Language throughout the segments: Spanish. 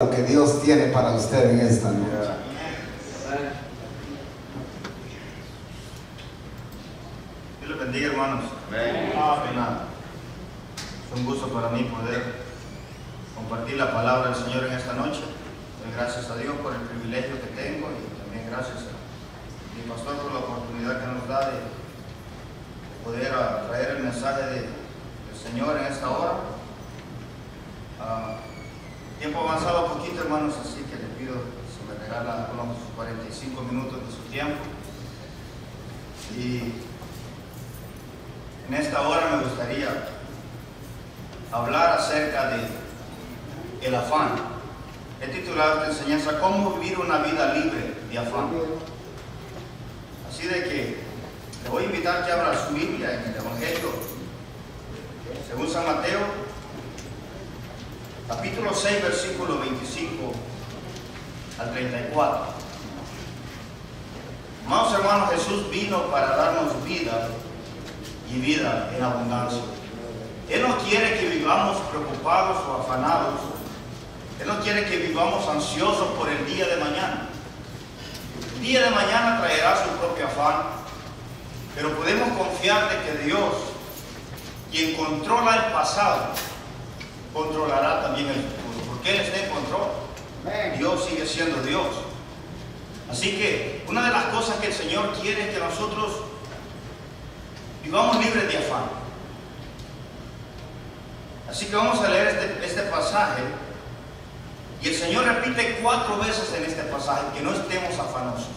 Lo que Dios tiene para usted en esta noche. Dios les bendiga, hermanos. Amén. Es un gusto para mí poder compartir la palabra del Señor en esta noche. Doy gracias a Dios por el privilegio que tengo y también gracias a mi pastor por la oportunidad que nos da de poder traer el mensaje del Señor en esta hora. Tiempo avanzado un poquito, hermanos, así que le pido si me regala unos 45 minutos de su tiempo. Y en esta hora me gustaría hablar acerca de el afán. He titulado esta enseñanza "Cómo vivir una vida libre de afán". Así de que le voy a invitar que abra su Biblia en el Evangelio según San Mateo, capítulo 6, versículo 25 al 34. Amados hermanos, Jesús vino para darnos vida y vida en abundancia. Él no quiere que vivamos preocupados o afanados. Él no quiere que vivamos ansiosos por el día de mañana. El día de mañana traerá su propio afán, pero podemos confiar de que Dios, quien controla el pasado, controlará también el futuro, porque Él está en control. Dios sigue siendo Dios. Así que una de las cosas que el Señor quiere es que nosotros vivamos libres de afán. Así que vamos a leer este pasaje, y el Señor repite 4 veces en este pasaje que no estemos afanosos.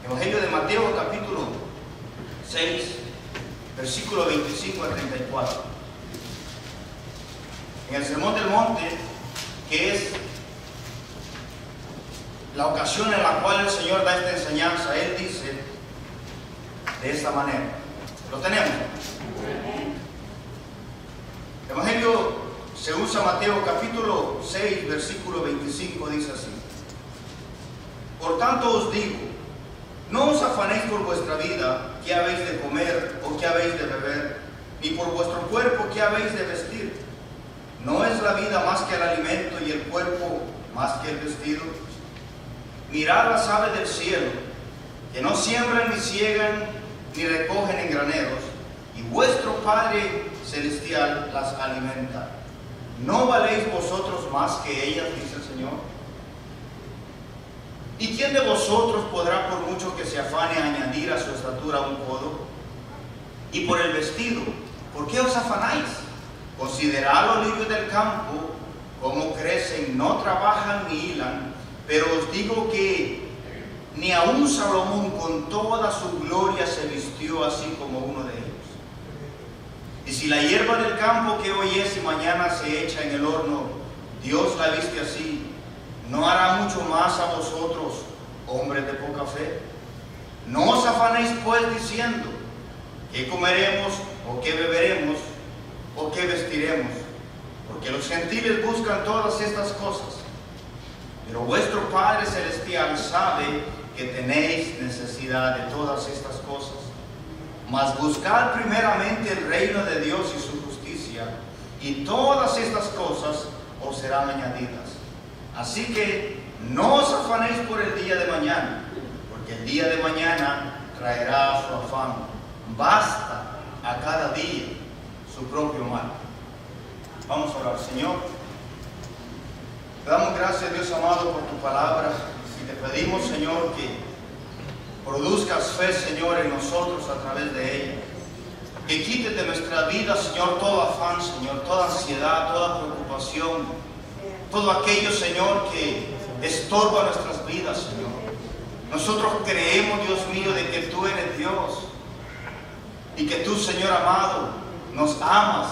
Evangelio de Mateo, capítulo 6, versículo 25 al 34. En el Sermón del Monte, que es la ocasión en la cual el Señor da esta enseñanza, Él dice de esta manera. ¿Lo tenemos? Evangelio según San Mateo, capítulo 6, versículo 25, dice así: Por tanto os digo, no os afanéis por vuestra vida, qué habéis de comer o qué habéis de beber, ni por vuestro cuerpo, qué habéis de vestir. ¿No es la vida más que el alimento y el cuerpo más que el vestido? Mirad las aves del cielo, que no siembran ni siegan ni recogen en graneros, y vuestro Padre Celestial las alimenta. ¿No valéis vosotros más que ellas?, dice el Señor. ¿Y quién de vosotros podrá, por mucho que se afane, añadir a su estatura un codo? Y por el vestido, ¿por qué os afanáis? Considerad los lirios del campo, cómo crecen, no trabajan ni hilan, pero os digo que ni aun Salomón con toda su gloria se vistió así como uno de ellos. Y si la hierba del campo que hoy es y mañana se echa en el horno, Dios la viste así, ¿no hará mucho más a vosotros, hombres de poca fe? No os afanéis pues diciendo, ¿qué comeremos o qué beberemos o qué vestiremos? Porque los gentiles buscan todas estas cosas, pero vuestro Padre Celestial sabe que tenéis necesidad de todas estas cosas. Mas buscad primeramente el reino de Dios y su justicia, y todas estas cosas os serán añadidas. Así que no os afanéis por el día de mañana, porque el día de mañana traerá su afán. Basta a cada día su propio mal. Vamos a orar. Señor, te damos gracias, Dios amado, por tu palabra, y te pedimos, Señor, que produzcas fe, Señor, en nosotros a través de ella. Que quites de nuestra vida, Señor, todo afán, Señor, toda ansiedad, toda preocupación, todo aquello, Señor, que estorba nuestras vidas, Señor. Nosotros creemos, Dios mío, de que tú eres Dios, y que tú, Señor amado, nos amas,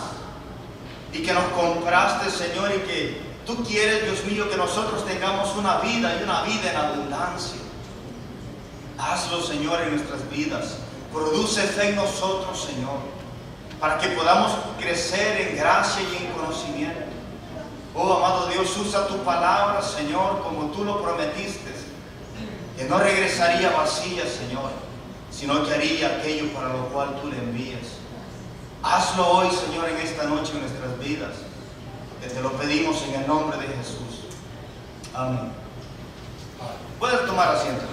y que nos compraste, Señor, y que tú quieres, Dios mío, que nosotros tengamos una vida, y una vida en abundancia. Hazlo, Señor, en nuestras vidas. Produce fe en nosotros, Señor, para que podamos crecer en gracia y en conocimiento. Oh, amado Dios, usa tu palabra, Señor, como tú lo prometiste, que no regresaría vacía, Señor, sino que haría aquello para lo cual tú le envías. Hazlo hoy, Señor, en esta noche en nuestras vidas, que te lo pedimos en el nombre de Jesús. Amén. Puedes tomar asiento.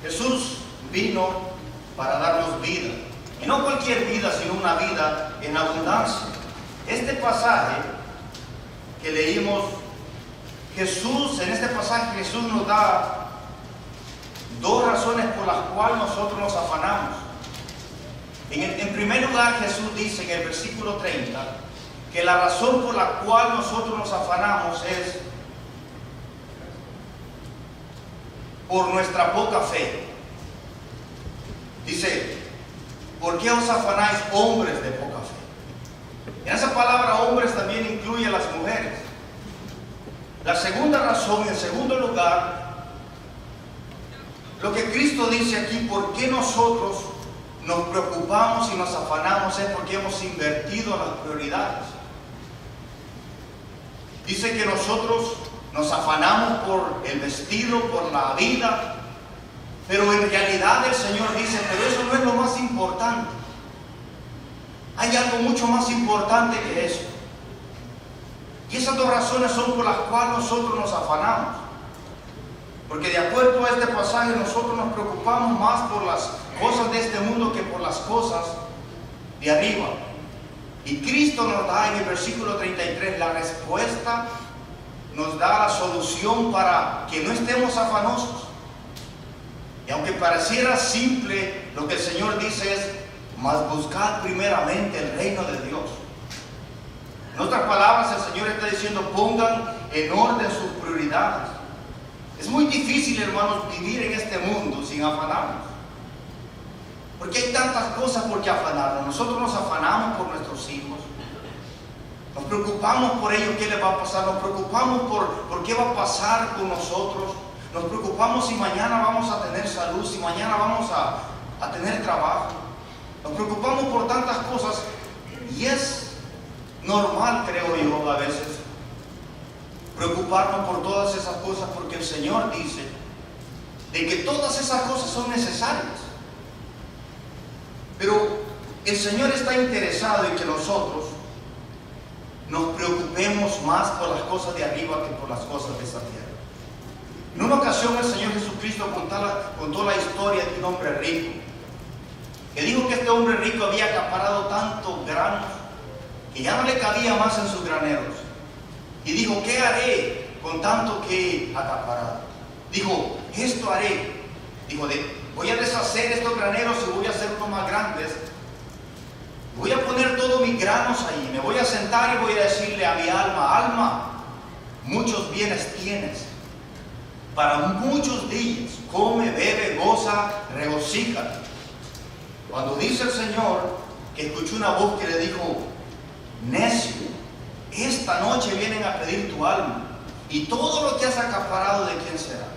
Jesús vino para darnos vida. Y no cualquier vida, sino una vida en abundancia. Este pasaje que leímos, en este pasaje Jesús nos da dos razones por las cuales nosotros nos afanamos. En primer lugar, Jesús dice en el versículo 30 que la razón por la cual nosotros nos afanamos es por nuestra poca fe. Dice, ¿por qué os afanáis, hombres de poca fe? En esa palabra hombres también incluye a las mujeres. La segunda razón, en segundo lugar, lo que Cristo dice aquí, ¿por qué nosotros nos preocupamos y nos afanamos? Es porque hemos invertido las prioridades. Dice que nosotros nos afanamos por el vestido, por la vida, pero en realidad el Señor dice, pero eso no es lo más importante. Hay algo mucho más importante que eso. Y esas dos razones son por las cuales nosotros nos afanamos. Porque de acuerdo a este pasaje, nosotros nos preocupamos más por las cosas de este mundo que por las cosas de arriba. Y Cristo nos da en el versículo 33 la respuesta, nos da la solución para que no estemos afanosos. Y aunque pareciera simple, lo que el Señor dice es, mas buscad primeramente el reino de Dios. En otras palabras, el Señor está diciendo, pongan en orden sus prioridades. Es muy difícil, hermanos, vivir en este mundo sin afanarnos. Porque hay tantas cosas por qué afanarnos. Nosotros nos afanamos por nuestros hijos. Nos preocupamos por ellos, qué les va a pasar. Nos preocupamos por qué va a pasar con nosotros. Nos preocupamos si mañana vamos a tener salud, si mañana vamos a tener trabajo. Nos preocupamos por tantas cosas. Y es normal, creo yo, a veces, preocuparnos por todas esas cosas, porque el Señor dice de que todas esas cosas son necesarias. Pero el Señor está interesado en que nosotros nos preocupemos más por las cosas de arriba que por las cosas de esta tierra. En una ocasión el Señor Jesucristo contó la historia de un hombre rico, que dijo que este hombre rico había acaparado tantos granos que ya no le cabía más en sus graneros. Y dijo, ¿qué haré con tanto que he acaparado? Dijo, esto haré. Dijo, voy a deshacer estos graneros y voy a hacer unos más grandes. Voy a poner todos mis granos ahí. Me voy a sentar y voy a decirle a mi alma, alma, muchos bienes tienes para muchos días. Come, bebe, goza, regocíjate. Cuando dice el Señor que escuchó una voz que le dijo, necio, esta noche vienen a pedir tu alma y todo lo que has acaparado, ¿de quién será?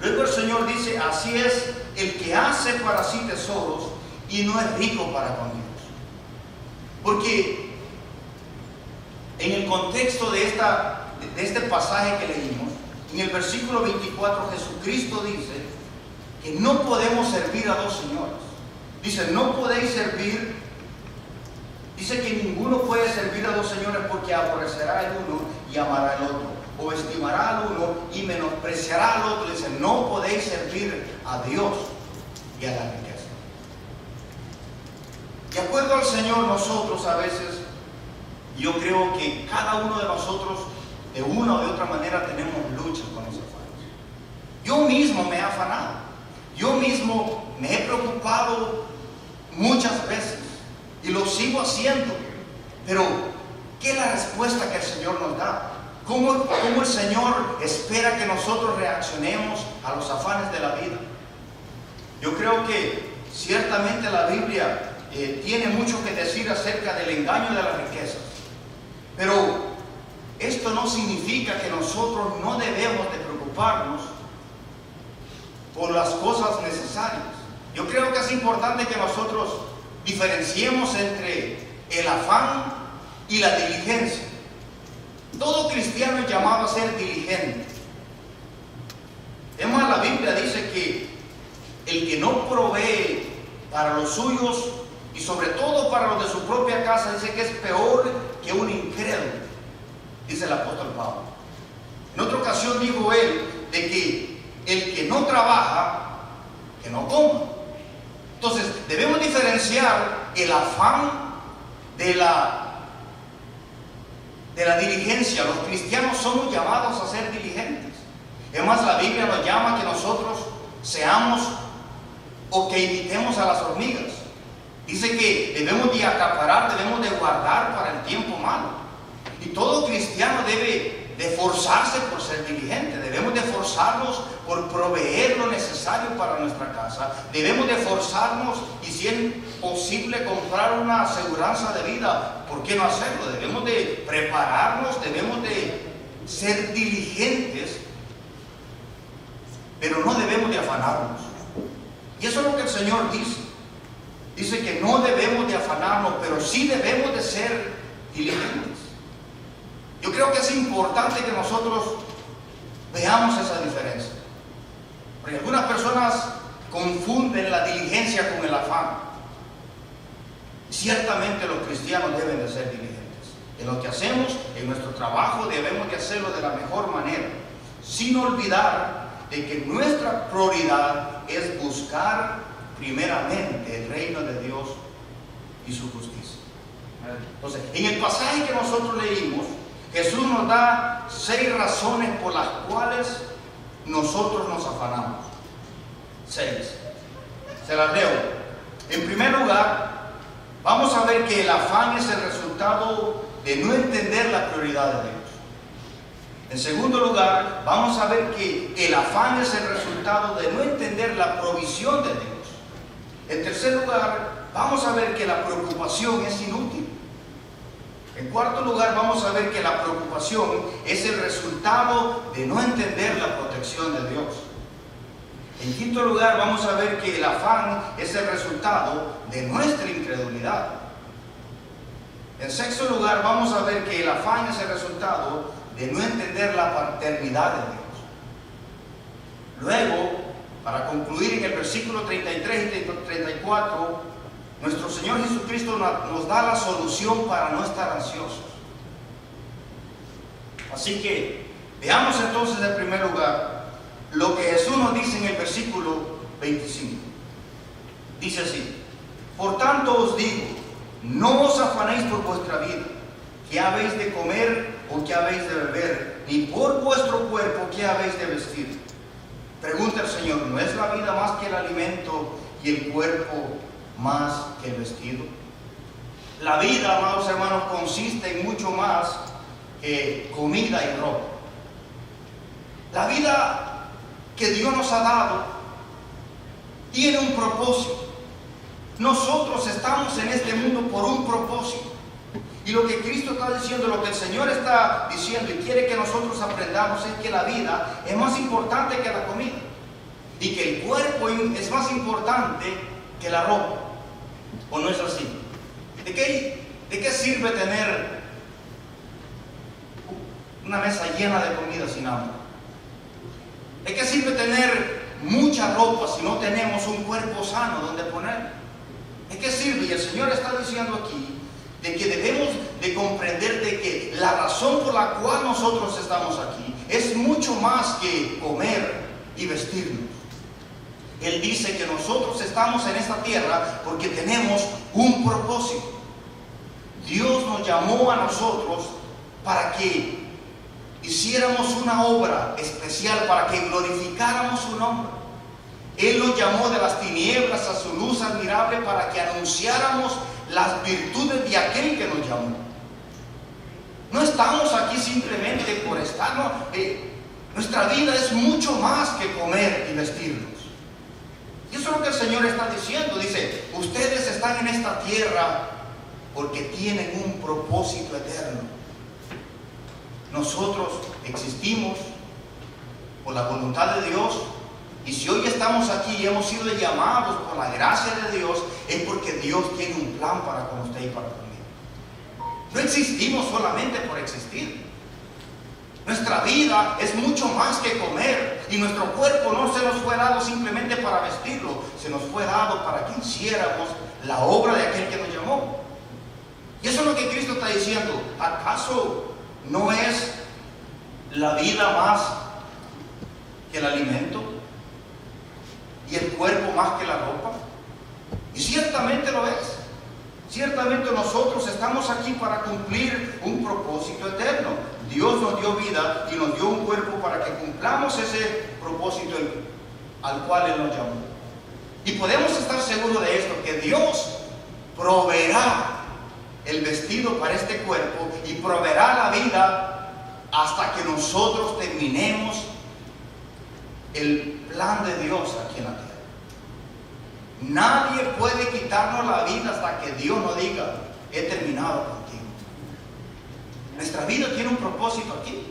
Luego el Señor dice, así es el que hace para sí tesoros y no es rico para con Dios. Porque en el contexto de este pasaje que leímos, en el versículo 24, Jesucristo dice que no podemos servir a dos señores. Dice, no podéis servir. Dice que ninguno puede servir a dos señores, porque aborrecerá al uno y amará al otro, o estimará al uno y menospreciará al otro. Dice, no podéis servir a Dios y a la riqueza. De acuerdo al Señor, nosotros a veces, yo creo que cada uno de nosotros, de una o de otra manera, tenemos lucha con esos afanes. Yo mismo me he afanado, yo mismo me he preocupado muchas veces. Y lo sigo haciendo. Pero, ¿qué es la respuesta que el Señor nos da? ¿Cómo el Señor espera que nosotros reaccionemos a los afanes de la vida? Yo creo que ciertamente la Biblia tiene mucho que decir acerca del engaño de las riquezas. Pero esto no significa que nosotros no debemos de preocuparnos por las cosas necesarias. Yo creo que es importante que nosotros diferenciemos entre el afán y la diligencia. Todo cristiano es llamado a ser diligente. Es más, la Biblia dice que el que no provee para los suyos y sobre todo para los de su propia casa, dice que es peor que un incrédulo. dice el apóstol Pablo. En otra ocasión dijo él de que el que no trabaja, que no coma. Entonces debemos diferenciar el afán de la diligencia. Los cristianos somos llamados a ser diligentes. Es más, la Biblia nos llama a que nosotros seamos o que imitemos a las hormigas. Dice que debemos de acaparar, debemos de guardar para el tiempo malo. Y todo cristiano debe de esforzarse por ser diligente. Debemos de esforzarnos por proveer lo necesario para nuestra casa. Debemos de esforzarnos y, si es posible, comprar una aseguranza de vida. ¿Por qué no hacerlo? Debemos de prepararnos, debemos de ser diligentes, pero no debemos de afanarnos. Y eso es lo que el Señor dice. Dice que no debemos de afanarnos, pero sí debemos de ser diligentes. Yo creo que es importante que nosotros veamos esa diferencia. Porque algunas personas confunden la diligencia con el afán. Ciertamente los cristianos deben de ser diligentes. En lo que hacemos, en nuestro trabajo, debemos de hacerlo de la mejor manera, sin olvidar de que nuestra prioridad es buscar primeramente el reino de Dios y su justicia. Entonces, en el pasaje que nosotros leímos, Jesús nos da 6 razones por las cuales nosotros nos afanamos. 6. Se las leo. En primer lugar, vamos a ver que el afán es el resultado de no entender la prioridad de Dios. En segundo lugar, vamos a ver que el afán es el resultado de no entender la provisión de Dios. En tercer lugar, vamos a ver que la preocupación es inútil. En cuarto lugar, vamos a ver que la preocupación es el resultado de no entender la protección de Dios. En quinto lugar, vamos a ver que el afán es el resultado de nuestra incredulidad. En sexto lugar, vamos a ver que el afán es el resultado de no entender la paternidad de Dios. Luego, para concluir, en el versículo 33 y 34, nuestro Señor Jesucristo nos da la solución para no estar ansiosos. Así que veamos entonces en primer lugar lo que Jesús nos dice en el versículo 25. Dice así: por tanto os digo, no os afanéis por vuestra vida, qué habéis de comer o qué habéis de beber, ni por vuestro cuerpo qué habéis de vestir. Pregunta el Señor: ¿no es la vida más que el alimento y el cuerpo más que el vestido? La vida, amados hermanos, consiste en mucho más que comida y ropa. La vida que Dios nos ha dado tiene un propósito. Nosotros estamos en este mundo por un propósito. Y lo que Cristo está diciendo, lo que el Señor está diciendo y quiere que nosotros aprendamos, es que la vida es más importante que la comida. Y que el cuerpo es más importante que la ropa. ¿O no es así? ¿De qué sirve tener una mesa llena de comida sin hambre? ¿De qué sirve tener mucha ropa si no tenemos un cuerpo sano donde poner? ¿De qué sirve? Y el Señor está diciendo aquí de que debemos de comprender de que la razón por la cual nosotros estamos aquí es mucho más que comer y vestirnos. Él dice que nosotros estamos en esta tierra porque tenemos un propósito. Dios nos llamó a nosotros para que hiciéramos una obra especial, para que glorificáramos su nombre. Él nos llamó de las tinieblas a su luz admirable para que anunciáramos las virtudes de aquel que nos llamó. No estamos aquí simplemente por estar, no. Nuestra vida es mucho más que comer y vestirnos. Y eso es lo que el Señor está diciendo. Dice: ustedes están en esta tierra porque tienen un propósito eterno. Nosotros existimos por la voluntad de Dios. Y si hoy estamos aquí y hemos sido llamados por la gracia de Dios, es porque Dios tiene un plan para con usted y para conmigo. No existimos solamente por existir. Nuestra vida es mucho más que comer, y nuestro cuerpo no se nos fue dado simplemente para vestirlo, se nos fue dado para que hiciéramos la obra de aquel que nos llamó. Y eso es lo que Cristo está diciendo. ¿Acaso ¿No es la vida más que el alimento? ¿Y el cuerpo más que la ropa? Y ciertamente lo es. Ciertamente nosotros estamos aquí para cumplir un propósito eterno. Dios nos dio vida y nos dio un cuerpo para que cumplamos ese propósito al cual Él nos llamó. Y podemos estar seguros de esto, que Dios proveerá el vestido para este cuerpo y proveerá la vida hasta que nosotros terminemos el plan de Dios aquí en la tierra. Nadie puede quitarnos la vida hasta que Dios nos diga: he terminado contigo. Nuestra vida tiene un propósito aquí.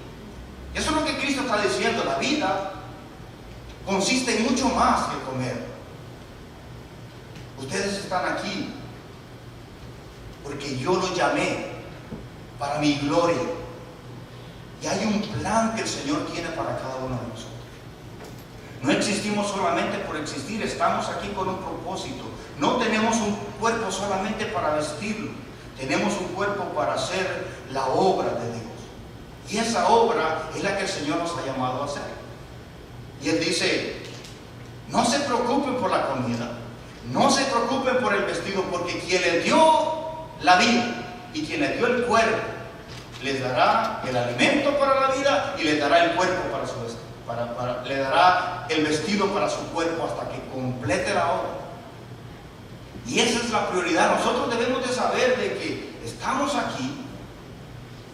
Eso es lo que Cristo está diciendo. La vida consiste en mucho más que comer. Ustedes están aquí porque yo los llamé para mi gloria. Y hay un plan que el Señor tiene para cada uno de nosotros. No existimos solamente por existir, estamos aquí con un propósito. No tenemos un cuerpo solamente para vestirlo, tenemos un cuerpo para hacer la obra de Dios. Y esa obra es la que el Señor nos ha llamado a hacer. Y Él dice: no se preocupen por la comida, no se preocupen por el vestido, porque quien les dio la vida y quien les dio el cuerpo, les dará el alimento para la vida y les dará el cuerpo para su vestido. Le dará el vestido para su cuerpo hasta que complete la obra. Y esa es la prioridad. Nosotros debemos de saber de que estamos aquí,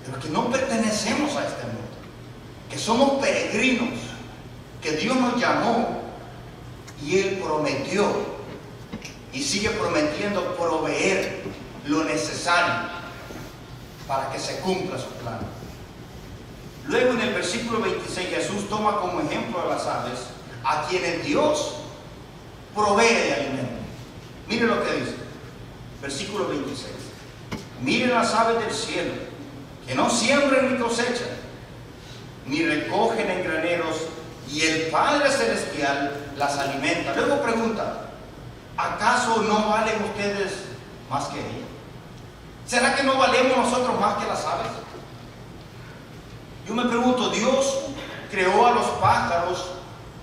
pero que no pertenecemos a este mundo, que somos peregrinos, que Dios nos llamó y Él prometió y sigue prometiendo proveer lo necesario para que se cumpla su plan. Luego en el versículo 26 Jesús toma como ejemplo a las aves, a quienes Dios provee de alimento. Miren lo que dice, versículo 26. Miren las aves del cielo, que no siembran ni cosechan, ni recogen en graneros, y el Padre Celestial las alimenta. Luego pregunta: ¿acaso no valen ustedes más que ellas? ¿Será que no valemos nosotros más que las aves? Yo me pregunto, Dios creó a los pájaros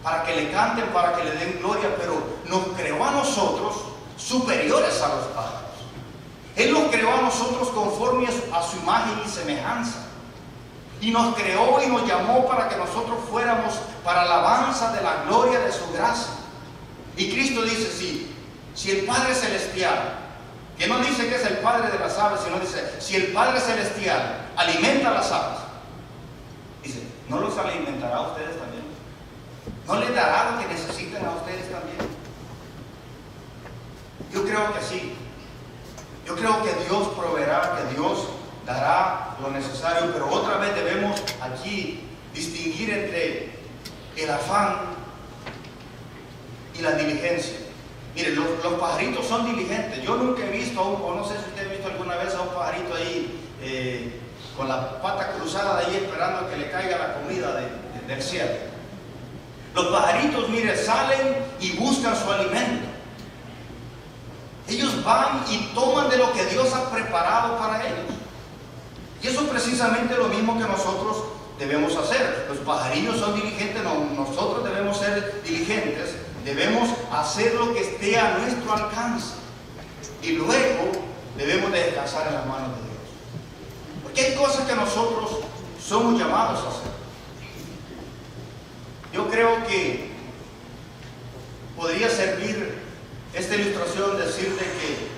para que le canten, para que le den gloria, pero nos creó a nosotros superiores a los pájaros. Él nos creó a nosotros conforme a su imagen y semejanza. Y nos creó y nos llamó para que nosotros fuéramos para alabanza de la gloria de su gracia. Y Cristo dice: si el Padre Celestial, que no dice que es el Padre de las aves, sino dice: si el Padre Celestial alimenta a las aves, dice, ¿no los alimentará a ustedes también? ¿No les dará lo que necesitan a ustedes también? Yo creo que sí. Yo creo que Dios proveerá, que Dios dará lo necesario, pero otra vez debemos aquí distinguir entre el afán y la diligencia. Miren, los pajaritos son diligentes. Yo nunca he visto, o no sé si usted ha visto alguna vez a un pajarito ahí con la pata cruzada ahí esperando que le caiga la comida del cielo. Los pajaritos, mire, salen y buscan su alimento. Ellos van y toman de lo que Dios ha preparado para ellos. Y eso es precisamente lo mismo que nosotros debemos hacer. Los pajarillos son diligentes, nosotros debemos ser diligentes, debemos hacer lo que esté a nuestro alcance. Y luego debemos de descansar en las manos de Dios. Porque hay cosas que nosotros somos llamados a hacer. Yo creo que podría servir esta ilustración decirte que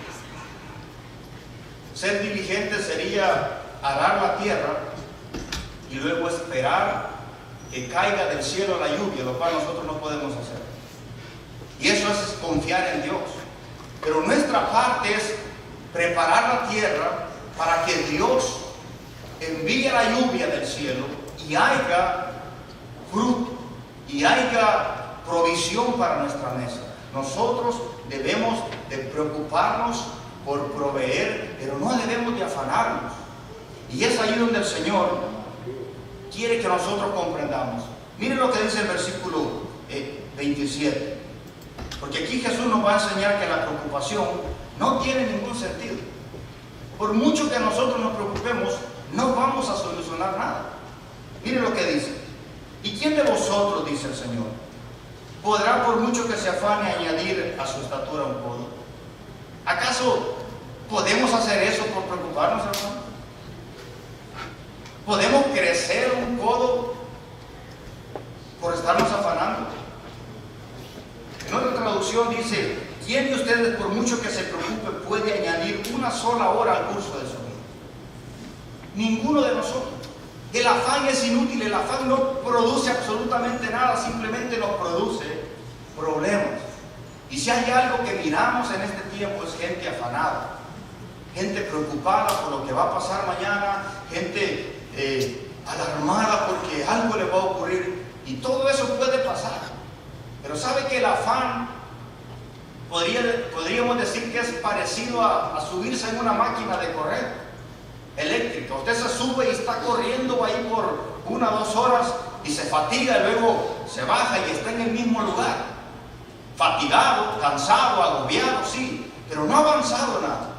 ser diligente sería arar la tierra y luego esperar que caiga del cielo la lluvia, lo cual nosotros no podemos hacer. Y eso es confiar en Dios. Pero nuestra parte es preparar la tierra para que Dios envíe la lluvia del cielo y haya fruto y haya provisión para nuestra mesa. Nosotros debemos de preocuparnos por proveer, pero no debemos de afanarnos. Y es ahí donde el Señor quiere que nosotros comprendamos. Miren lo que dice el versículo 27. Porque aquí Jesús nos va a enseñar que la preocupación no tiene ningún sentido. Por mucho que nosotros nos preocupemos, no vamos a solucionar ¿quién de vosotros, dice el Señor, podrá por mucho que se afane añadir a su estatura un codo? ¿Acaso podemos hacer eso por preocuparnos, hermano? ¿Podemos crecer un codo por estarnos afanando? En otra traducción dice: ¿quién de ustedes, por mucho que se preocupe, puede añadir una sola hora al curso de su vida? Ninguno de nosotros. El afán es inútil, el afán no produce absolutamente nada, simplemente nos produce problemas. Y si hay algo que miramos en este tiempo es gente afanada, gente preocupada por lo que va a pasar mañana, gente alarmada porque algo le va a ocurrir, y todo eso puede pasar. Pero sabe que el afán podríamos decir que es parecido a subirse en una máquina de correr eléctrica. Usted se sube y está corriendo ahí por 1 o 2 horas y se fatiga, y luego se baja y está en el mismo lugar, fatigado, cansado, agobiado, sí, pero no ha avanzado nada.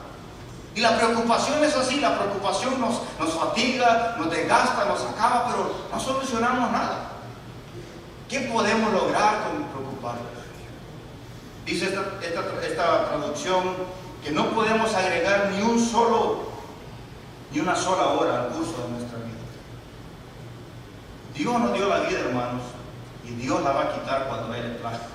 Y la preocupación es así, la preocupación nos fatiga, nos desgasta, nos acaba, pero no solucionamos nada. ¿Qué podemos lograr con preocuparnos? Dice esta traducción que no podemos agregar ni una sola hora al curso de nuestra vida. Dios nos dio la vida, hermanos, y Dios la va a quitar cuando Él le plazca.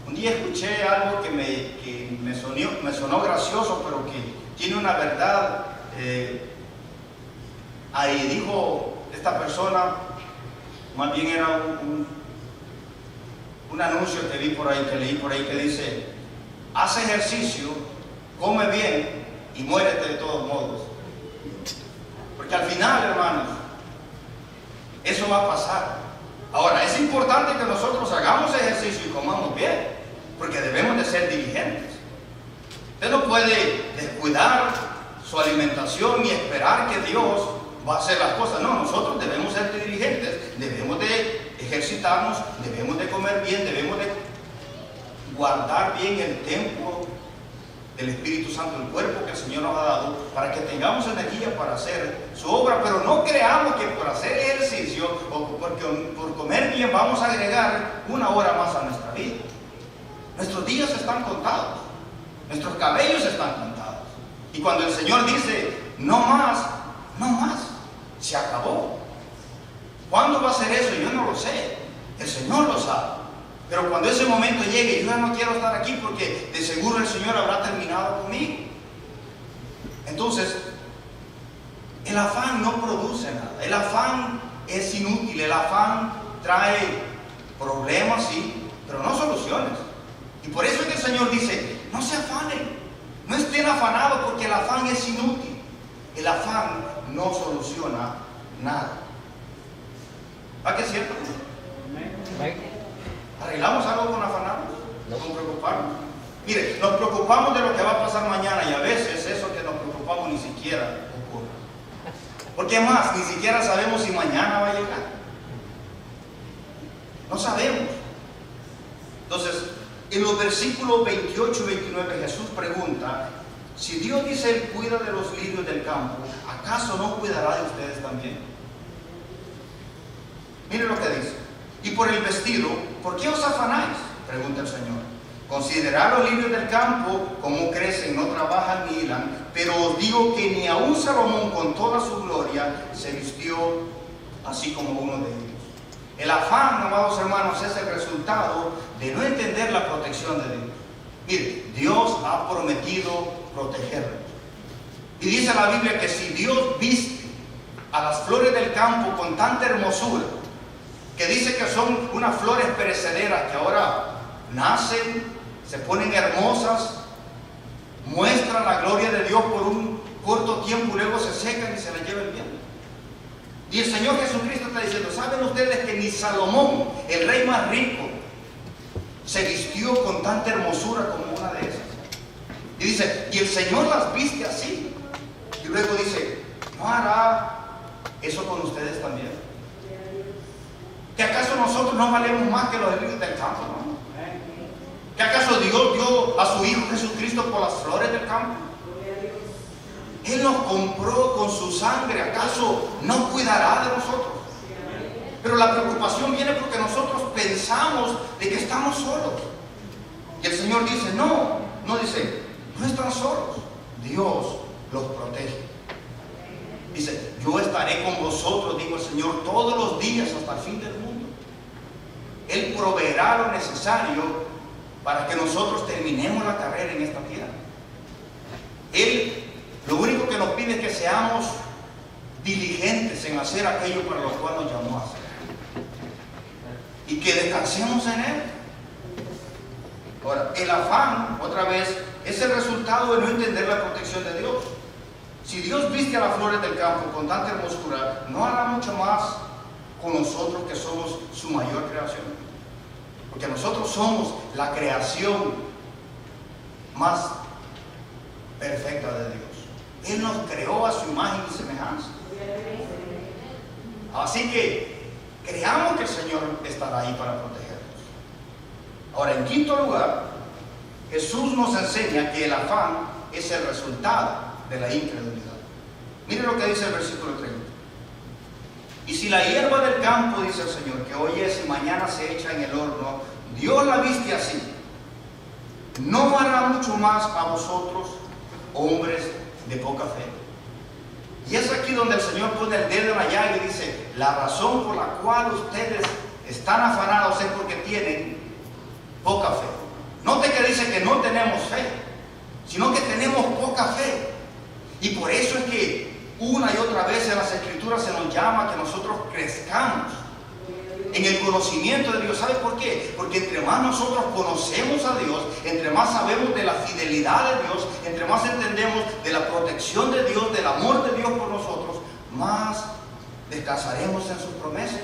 Un día escuché algo que me sonó gracioso, pero que tiene una verdad. Ahí dijo esta persona, más bien era un anuncio que leí por ahí, que dice: haz ejercicio, come bien y muérete de todos modos. Porque al final, hermanos, eso va a pasar. Ahora, es importante que nosotros hagamos ejercicio y comamos bien, porque debemos de ser diligentes. Usted no puede descuidar su alimentación y esperar que Dios va a hacer las cosas. No, nosotros debemos ser diligentes, debemos de ejercitarnos, debemos de comer bien, debemos de guardar bien el templo del Espíritu Santo, el cuerpo que el Señor nos ha dado, para que tengamos energía para hacer su obra. Pero no creamos que por hacer ejercicio o por comer bien vamos a agregar 1 hora más a nuestra vida. Nuestros días están contados, nuestros cabellos están contados. Y cuando el Señor dice no más, se acabó. ¿Cuándo va a ser eso? Yo no lo sé, el Señor lo sabe. Pero cuando ese momento llegue, yo ya no quiero estar aquí, porque de seguro el Señor habrá terminado conmigo. Entonces, el afán no produce nada, el afán es inútil, el afán trae problemas, sí, pero no soluciones. Y por eso es que el Señor dice: no se afanen, no estén afanados, porque el afán es inútil. El afán no soluciona nada. ¿Va que es cierto? ¿Arreglamos algo con afanarnos? No. ¿Con preocuparnos? Mire, nos preocupamos de lo que va a pasar mañana, y a veces eso que nos preocupamos ni siquiera ocurre. Porque más, ni siquiera sabemos si mañana va a llegar. No sabemos. Entonces, en los versículos 28 y 29 Jesús pregunta: si Dios dice Él cuida de los lirios del campo, ¿acaso no cuidará de ustedes también? Mire lo que dice: y por el vestido, ¿por qué os afanáis?, pregunta el Señor. Considerad los lirios del campo, cómo crecen, no trabajan ni hilan, pero os digo que ni aun Salomón con toda su gloria se vistió así como uno de ellos. El afán, amados hermanos, es el resultado de no entender la protección de Dios. Mire, Dios ha prometido protegernos. Y dice la Biblia que si Dios viste a las flores del campo con tanta hermosura, que dice que son unas flores perecederas que ahora nacen, se ponen hermosas, muestran la gloria de Dios por un corto tiempo y luego se secan y se las lleva el viento. Y el Señor Jesucristo está diciendo: ¿saben ustedes que ni Salomón, el rey más rico, se vistió con tanta hermosura como una de esas? Y dice: y el Señor las viste así. Y luego dice: ¿no hará eso con ustedes también? ¿Que acaso nosotros no valemos más que los lirios del campo, no? ¿Que acaso Dios dio a su Hijo Jesucristo por las flores del campo? Él nos compró con su sangre, ¿acaso no cuidará de nosotros? Pero Pero la preocupación viene porque nosotros pensamos de que estamos solos. Y el Señor dice, no dice, no están solos. Dios los protege. Dice, yo estaré con vosotros, dijo el Señor, todos los días hasta el fin del mundo. Él proveerá lo necesario para que nosotros terminemos la carrera en esta tierra. Él lo único que nos pide es que seamos diligentes en hacer aquello para lo cual nos llamó a hacer. Y que descansemos en Él. Ahora, el afán, otra vez, es el resultado de no entender la protección de Dios. Si Dios viste a las flores del campo con tanta hermosura, ¿no hará mucho más con nosotros que somos su mayor creación? Porque nosotros somos la creación más perfecta de Dios. Él nos creó a su imagen y semejanza. Así que creamos que el Señor estará ahí para protegernos. Ahora, en quinto lugar, Jesús nos enseña que el afán es el resultado de la incredulidad. Miren lo que dice el versículo 30. Y si la hierba del campo, dice el Señor, que hoy es y mañana se echa en el horno, Dios la viste así, ¿no hará mucho más a vosotros, hombres de poca fe? Y es aquí donde el Señor pone el dedo en la llaga y dice, la razón por la cual ustedes están afanados es porque tienen poca fe. Note que dice que no tenemos fe, sino que tenemos poca fe. Y por eso es que una y otra vez en las Escrituras se nos llama que nosotros crezcamos en el conocimiento de Dios. ¿Sabe por qué? Porque entre más nosotros conocemos a Dios, entre más sabemos de la fidelidad de Dios, entre más entendemos de la protección de Dios, del amor de Dios por nosotros, más descansaremos en sus promesas.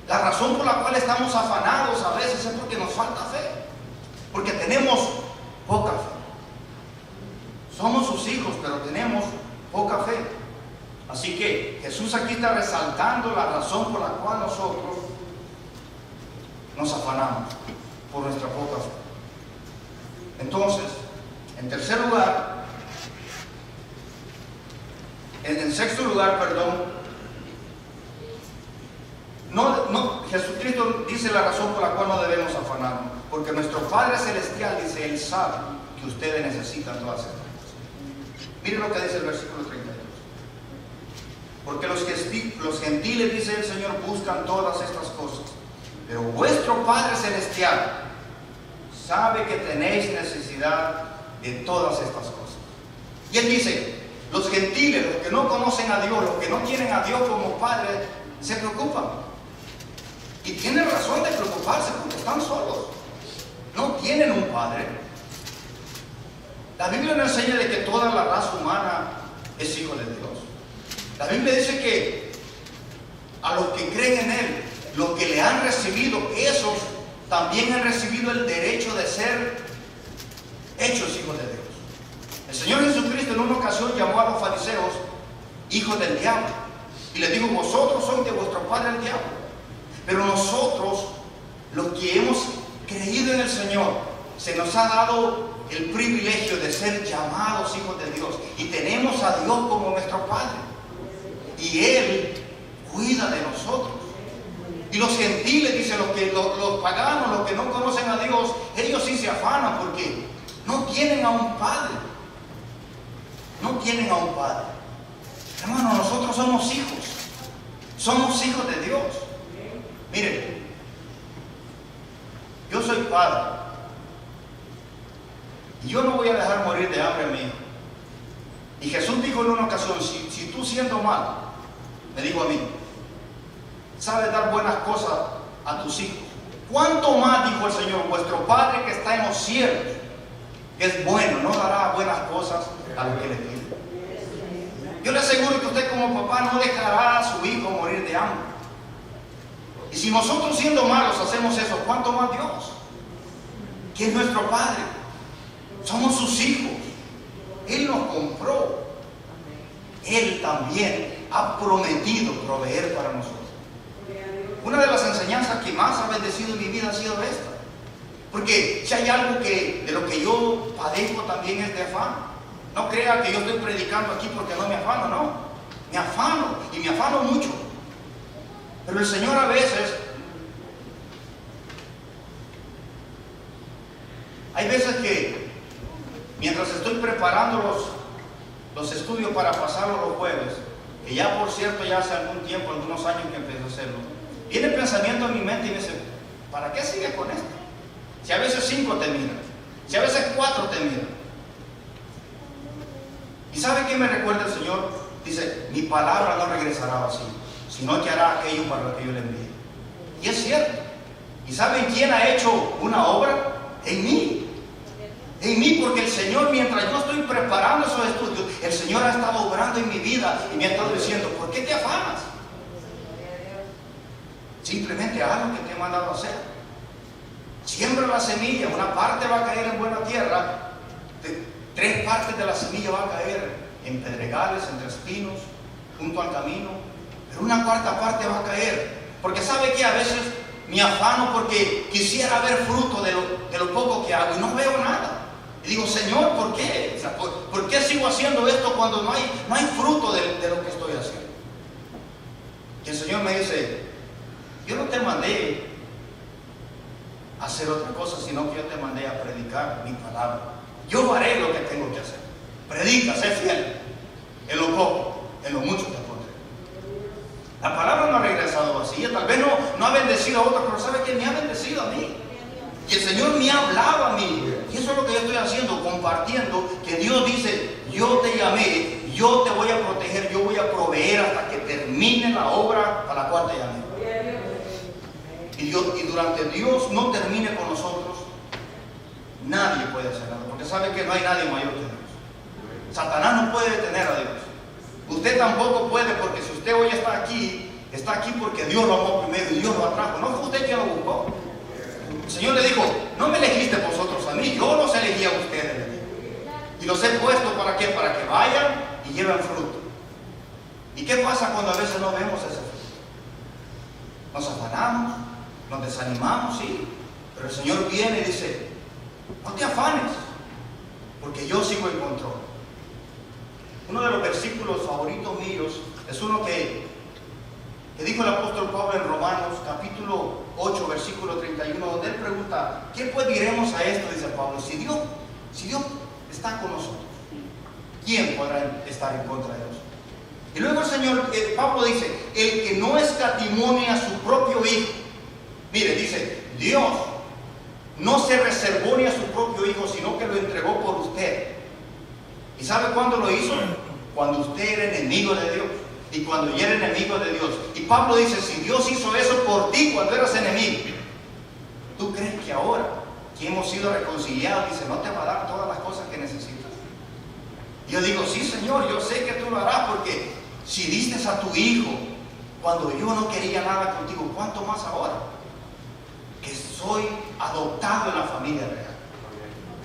La razón por la cual estamos afanados a veces es porque nos falta fe, porque tenemos poca fe. Somos sus hijos, pero tenemos poca fe. Así que Jesús aquí está resaltando la razón por la cual nosotros nos afanamos, por nuestra poca fe. Entonces, en tercer lugar, en sexto lugar, Jesucristo dice la razón por la cual no debemos afanarnos, porque nuestro Padre Celestial dice, Él sabe que ustedes necesitan todas estas cosas. Miren lo que dice el versículo 32. Porque los gentiles, dice el Señor, buscan todas estas cosas, pero vuestro Padre Celestial sabe que tenéis necesidad de todas estas cosas. Y Él dice, los gentiles, los que no conocen a Dios, los que no tienen a Dios como Padre, se preocupan. Y tienen razón de preocuparse porque están solos. No tienen un Padre. La Biblia nos enseña de que toda la raza humana es hijo de Dios. La Biblia dice que a los que creen en Él, los que le han recibido, esos también han recibido el derecho de ser hechos hijos de Dios. El Señor Jesucristo en una ocasión llamó a los fariseos hijos del diablo y les dijo, vosotros sois de vuestro padre el diablo. Pero nosotros, los que hemos creído en el Señor, se nos ha dado el privilegio de ser llamados hijos de Dios y tenemos a Dios como nuestro Padre y Él cuida de nosotros. Y los gentiles, dice, los paganos, los que no conocen a Dios, ellos sí se afanan porque no tienen a un Padre. No tienen a un Padre. Hermano, nosotros somos hijos de Dios. Miren, yo soy padre y yo no voy a dejar morir de hambre a mi hijo. Y Jesús dijo en una ocasión, si tú siendo malo, me dijo a mí, sabes dar buenas cosas a tus hijos, ¿cuánto más, dijo el Señor, vuestro Padre que está en los cielos, que es bueno, no dará buenas cosas a los que le piden? Yo le aseguro que usted como papá no dejará a su hijo morir de hambre. Y si nosotros siendo malos hacemos eso, ¿cuánto más Dios? Que es nuestro Padre. Somos sus hijos. Él nos compró. Él también ha prometido proveer para nosotros. Una de las enseñanzas que más ha bendecido en mi vida ha sido esta. Porque si hay algo de lo que yo padezco también es de afán. No crea que yo estoy predicando aquí porque no me afano, no. Me afano y me afano mucho. Pero el Señor a veces, hay veces que mientras estoy preparando los estudios para pasarlos los jueves, que ya por cierto ya hace algún tiempo, algunos años que empecé a hacerlo, viene el pensamiento en mi mente y me dice, ¿para qué sigue con esto? Si a veces 5 te miran, si a veces 4 te miran. ¿Y sabe qué me recuerda el Señor? Dice, mi palabra no regresará vacía, sino que hará aquello para lo que yo le envíe. Y es cierto. ¿Y saben quién ha hecho una obra? En mí. En mí, porque el Señor, mientras yo estoy preparando esos estudios, el Señor ha estado obrando en mi vida y me ha estado diciendo, ¿por qué te afanas? Simplemente haz lo que te he mandado a hacer. Siembra la semilla, una parte va a caer en buena tierra, 3 partes de la semilla va a caer en pedregales, entre espinos, junto al camino, pero una cuarta parte va a caer. Porque sabe que a veces me afano porque quisiera ver fruto de lo poco que hago y no veo nada. Y digo, Señor, ¿por qué? O sea, ¿por qué sigo haciendo esto cuando no hay fruto de lo que estoy haciendo? Y el Señor me dice, yo no te mandé a hacer otra cosa, sino que yo te mandé a predicar mi palabra. Yo haré lo que tengo que hacer. Predica, sé fiel. En lo poco, en lo mucho te pondré. La palabra no ha regresado vacía. Tal vez no ha bendecido a otros, pero ¿sabe que me ha bendecido a mí? Y el Señor me ha hablado a mí. Y eso es lo que yo estoy haciendo, compartiendo que Dios dice, yo te llamé, yo te voy a proteger, yo voy a proveer hasta que termine la obra para la cual te llamé. Y durante Dios no termine con nosotros, nadie puede hacer nada, porque sabe que no hay nadie mayor que Dios. Satanás no puede detener a Dios. Usted tampoco puede, porque si usted hoy está aquí porque Dios lo amó primero y Dios lo atrajo. No fue usted quien lo buscó. El Señor le dijo, no me elegiste vosotros a mí, yo los elegí a ustedes. Y los he puesto ¿para qué? Para que vayan y lleven fruto. ¿Y qué pasa cuando a veces no vemos ese fruto? Nos afanamos, nos desanimamos, sí. Pero el Señor viene y dice, no te afanes, porque yo sigo en control. Uno de los versículos favoritos míos es uno que dijo el apóstol Pablo en Romanos capítulo 8 versículo 31, donde él pregunta, ¿qué pues diremos a esto? Dice Pablo, si Dios está con nosotros, ¿quién podrá estar en contra de nosotros? Y luego Pablo dice, el que no escatimone a su propio hijo. Mire, dice, Dios no se reservó ni a su propio hijo, sino que lo entregó por usted. ¿Y sabe cuándo lo hizo? Cuando usted era enemigo de Dios. Y cuando ya era enemigo de Dios. Y Pablo dice, si Dios hizo eso por ti cuando eras enemigo, ¿tú crees que ahora que hemos sido reconciliados, dice, no te va a dar todas las cosas que necesitas? Yo digo, sí, Señor, yo sé que tú lo harás, porque si diste a tu hijo cuando yo no quería nada contigo, ¿cuánto más ahora? Que soy adoptado en la familia real.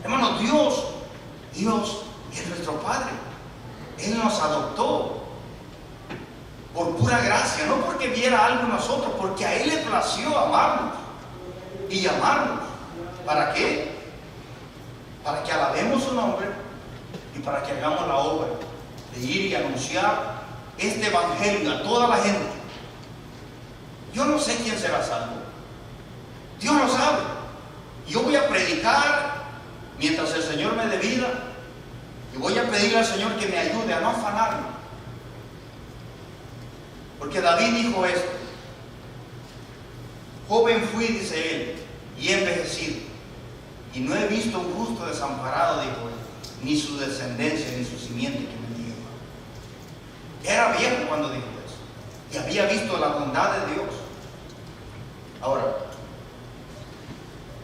Hermano, Dios es nuestro Padre. Él nos adoptó por pura gracia, no porque viera algo en nosotros, porque a Él le plació amarnos y llamarnos. ¿Para qué? Para que alabemos su nombre y para que hagamos la obra de ir y anunciar este evangelio a toda la gente. Yo no sé quién será salvo, Dios lo sabe. Yo voy a predicar mientras el Señor me dé vida, y voy a pedirle al Señor que me ayude a no afanarme. Porque David dijo esto: joven fui, dice él, y he envejecido, y no he visto un justo desamparado, dijo él, ni su descendencia, ni su simiente que mendigue pan. Era viejo cuando dijo eso, y había visto la bondad de Dios. Ahora,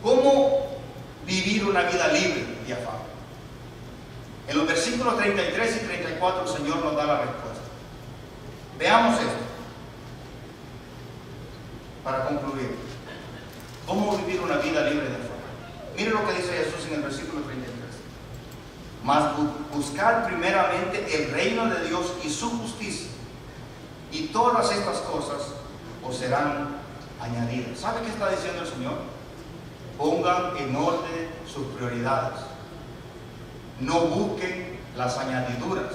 ¿cómo vivir una vida libre de afán? En los versículos 33 y 34 el Señor nos da la respuesta. Veamos esto para concluir. ¿Cómo vivir una vida libre de afán? Mire lo que dice Jesús en el versículo 33. Mas buscar primeramente el reino de Dios y su justicia, y todas estas cosas os serán añadidas. ¿Sabe qué está diciendo el Señor? Pongan en orden sus prioridades. No busquen las añadiduras.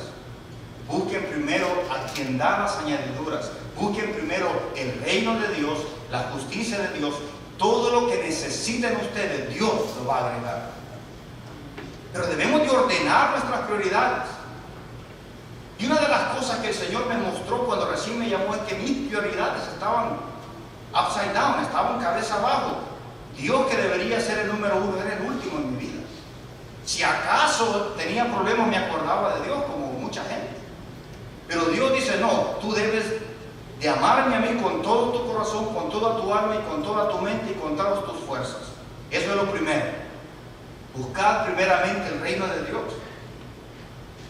Busquen primero a quien da las añadiduras. Busquen primero el reino de Dios, la justicia de Dios, todo lo que necesiten ustedes, Dios lo va a agregar. Pero debemos de ordenar nuestras prioridades. Y una de las cosas que el Señor me mostró cuando recién me llamó es que mis prioridades estaban upside down, estaban cabeza abajo. Dios, que debería ser el número uno, era el último en mi vida. Si acaso tenía problemas, me acordaba de Dios, como mucha gente. Pero Dios dice, no, tú debes de amarme a mí con todo tu corazón, con toda tu alma y con toda tu mente y con todas tus fuerzas. Eso es lo primero. Buscad primeramente el reino de Dios.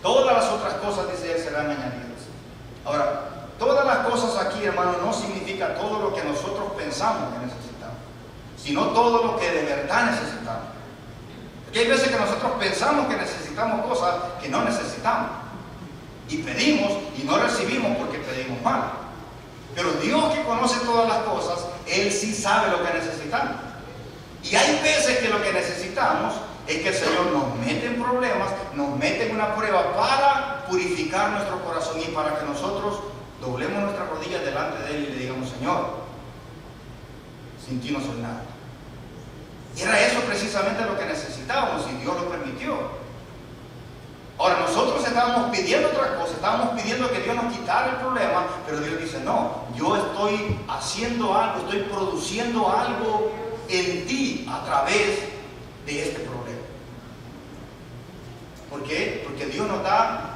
Todas las otras cosas, dice Él, serán añadidas. Ahora, todas las cosas aquí, hermano, no significa todo lo que nosotros pensamos que necesitamos, sino todo lo que de verdad necesitamos. Porque hay veces que nosotros pensamos que necesitamos cosas que no necesitamos. Y pedimos y no recibimos porque pedimos mal. Pero Dios, que conoce todas las cosas, Él sí sabe lo que necesitamos. Y hay veces que lo que necesitamos es que el Señor nos mete en problemas, nos mete en una prueba para purificar nuestro corazón y para que nosotros doblemos nuestras rodillas delante de Él y le digamos, Señor, sin ti no soy nada. Y era eso precisamente lo que necesitábamos y Dios lo permitió. Ahora, nosotros estábamos pidiendo otra cosa, estábamos pidiendo que Dios nos quitara el problema, pero Dios dice, no, yo estoy haciendo algo, estoy produciendo algo en ti a través de este problema. ¿Por qué? Porque Dios nos da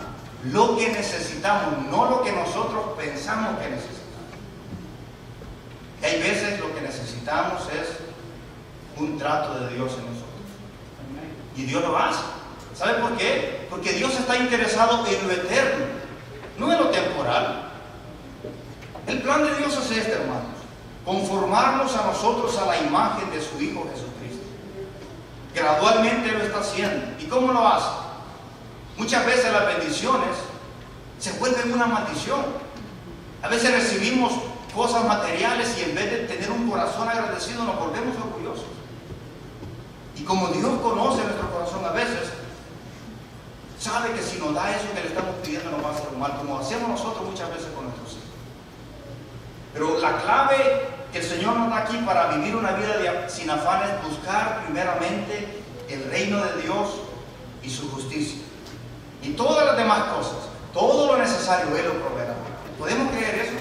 lo que necesitamos, no lo que nosotros pensamos que necesitamos. Y hay veces lo que necesitamos es un trato de Dios en nosotros. Y Dios lo hace. ¿Sabe por qué? Porque Dios está interesado en lo eterno, no en lo temporal. El plan de Dios es este, hermanos: conformarnos a nosotros a la imagen de su Hijo Jesucristo. Gradualmente lo está haciendo. ¿Y cómo lo hace? Muchas veces las bendiciones se vuelven una maldición. A veces recibimos cosas materiales y en vez de tener un corazón agradecido nos volvemos orgullosos. Y como Dios conoce nuestro corazón, a veces sabe que si nos da eso que le estamos pidiendo nos va a hacer mal, como hacemos nosotros muchas veces con nuestros hijos. Pero la clave que el Señor nos da aquí para vivir una vida sin afán es buscar primeramente el reino de Dios y su justicia. Y todas las demás cosas, todo lo necesario, Él lo proveerá. ¿Podemos creer eso?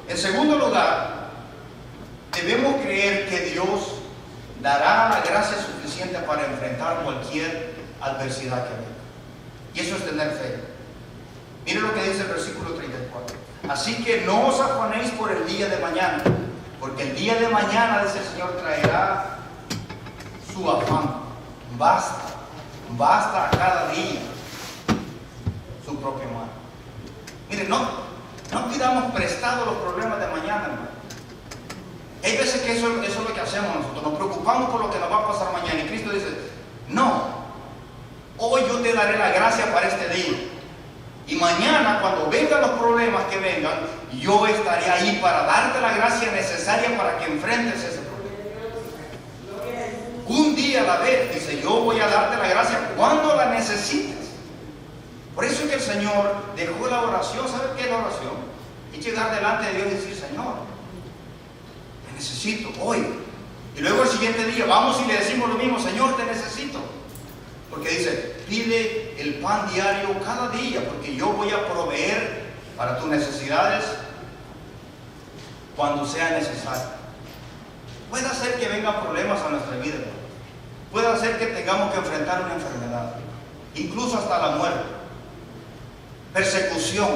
En segundo lugar, debemos creer que Dios dará la gracia suficiente para enfrentar cualquier adversidad que venga. Y eso es tener fe. Mire lo que dice el versículo 34. Así que no os afanéis por el día de mañana, porque el día de mañana, dice el Señor, traerá su afán. Basta a cada día su propio mal. Mire, no pidamos prestado los problemas de mañana, hermano. Hay veces que eso es lo que hacemos nosotros. Nos preocupamos por lo que nos va a pasar mañana. Y Cristo dice, no, hoy yo te daré la gracia para este día. Y mañana, cuando vengan los problemas que vengan, yo estaré ahí para darte la gracia necesaria para que enfrentes ese problema. Un día a la vez, dice, yo voy a darte la gracia cuando la necesites. Por eso es que el Señor dejó la oración. ¿Sabe qué es la oración? Es llegar delante de Dios y decir, Señor, te necesito hoy. Y luego el siguiente día vamos y le decimos lo mismo, Señor, te necesito. Porque dice, pide el pan diario cada día, porque yo voy a proveer para tus necesidades cuando sea necesario. Puede hacer que vengan problemas a nuestra vida, puede hacer que tengamos que enfrentar una enfermedad, incluso hasta la muerte, persecución,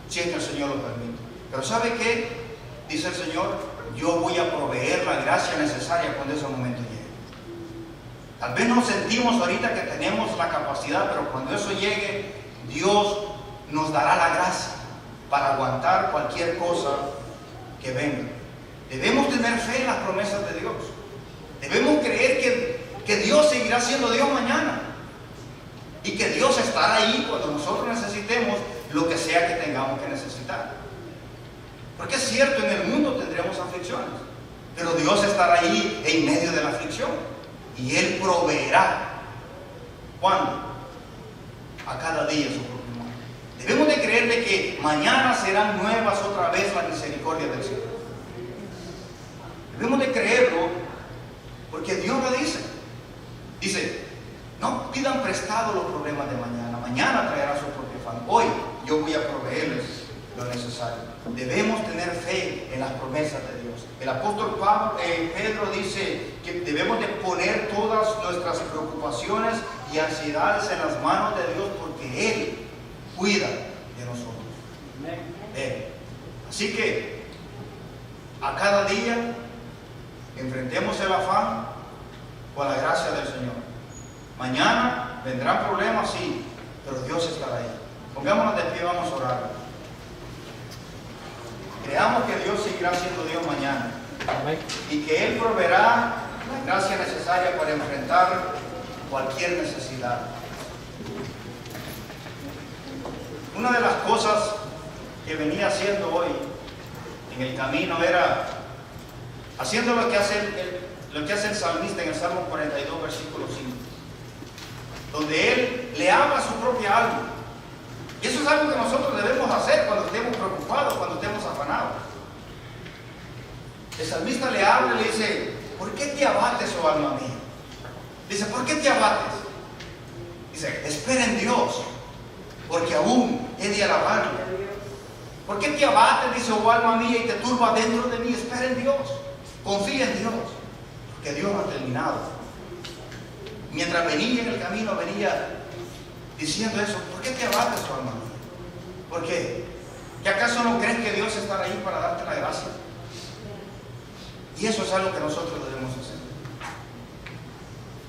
si es que el Señor lo permite. Pero ¿sabe qué? Dice el Señor, yo voy a proveer la gracia necesaria cuando ese momento llegue. Tal vez no sentimos ahorita que tenemos la capacidad, pero cuando eso llegue, Dios nos dará la gracia para aguantar cualquier cosa que venga. Debemos tener fe en las promesas de Dios. Debemos creer que Dios seguirá siendo Dios mañana. Y que Dios estará ahí cuando nosotros necesitemos lo que sea que tengamos que necesitar. Porque es cierto, en el mundo tendremos aflicciones, pero Dios estará ahí en medio de la aflicción. Y Él proveerá. ¿Cuándo? A cada día su propio mal. Debemos de creer de que mañana serán nuevas otra vez la misericordia del Señor. Debemos de creerlo porque Dios lo dice. Dice, no pidan prestado los problemas de mañana. Mañana traerá su propio afán. Hoy yo voy a proveerles lo necesario. Debemos tener fe en las promesas de Dios. El apóstol Pedro dice que debemos de poner todas nuestras preocupaciones y ansiedades en las manos de Dios porque Él cuida de nosotros. Así que a cada día enfrentemos el afán con la gracia del Señor. Mañana vendrán problemas, sí, pero Dios estará ahí. Pongámonos de pie, vamos a orar. Creamos que Dios seguirá siendo Dios mañana y que Él proveerá la gracia necesaria para enfrentar cualquier necesidad. Una de las cosas que venía haciendo hoy en el camino era haciendo lo que hace el salmista en el Salmo 42, versículo 5, donde él le habla a su propia alma. Y eso es algo que nosotros debemos hacer cuando estemos preocupados, cuando estemos afanados. El salmista le habla y le dice, ¿por qué te abates, oh alma mía? Dice, ¿por qué te abates? Dice, espera en Dios, porque aún he de alabarle. ¿Por qué te abates, dice, oh alma mía, y te turba dentro de mí? Espera en Dios, confía en Dios, porque Dios no ha terminado. Mientras venía en el camino, venía diciendo eso, ¿por qué te abates, oh alma mía? ¿Por qué? ¿Que acaso no crees que Dios estará ahí para darte la gracia? Y eso es algo que nosotros debemos hacer.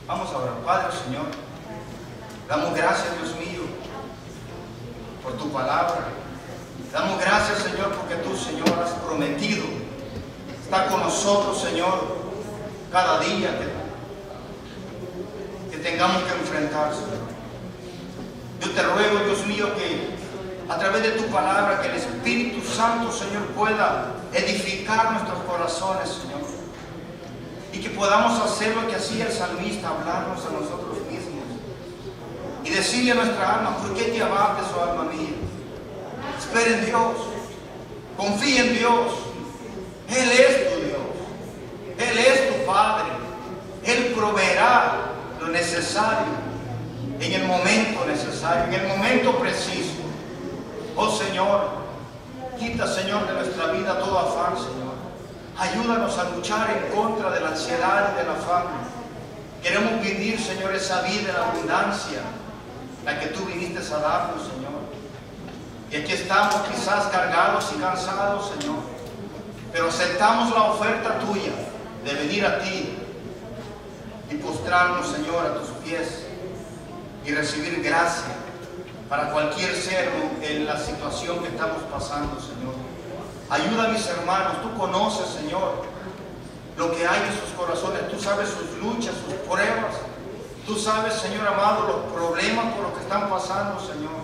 Vamos a orar. Padre, Señor, damos gracias, Dios mío, por tu palabra. Damos gracias, Señor, porque tú, Señor, has prometido estar con nosotros, Señor, cada día que tengamos que enfrentar, Señor. Yo te ruego, Dios mío, que a través de tu palabra, que el Espíritu Santo, Señor, pueda edificar nuestros corazones, Señor. Y que podamos hacer lo que hacía el salmista, hablarnos a nosotros mismos. Y decirle a nuestra alma, ¿por qué te abates, oh alma mía? Espera en Dios. Confía en Dios. Él es tu Dios. Él es tu Padre. Él proveerá lo necesario en el momento necesario, en el momento preciso. Oh Señor, quita, Señor, de nuestra vida todo afán, Señor. Ayúdanos a luchar en contra de la ansiedad y del afán. Queremos vivir, Señor, esa vida en abundancia, la que tú viniste a darnos, Señor. Y aquí estamos quizás cargados y cansados, Señor, pero aceptamos la oferta tuya de venir a ti y postrarnos, Señor, a tus pies y recibir gracia para cualquier ser en la situación que estamos pasando, Señor. Ayuda a mis hermanos. Tú conoces, Señor, lo que hay en sus corazones. Tú sabes sus luchas, sus pruebas. Tú sabes, Señor amado, los problemas por los que están pasando, Señor.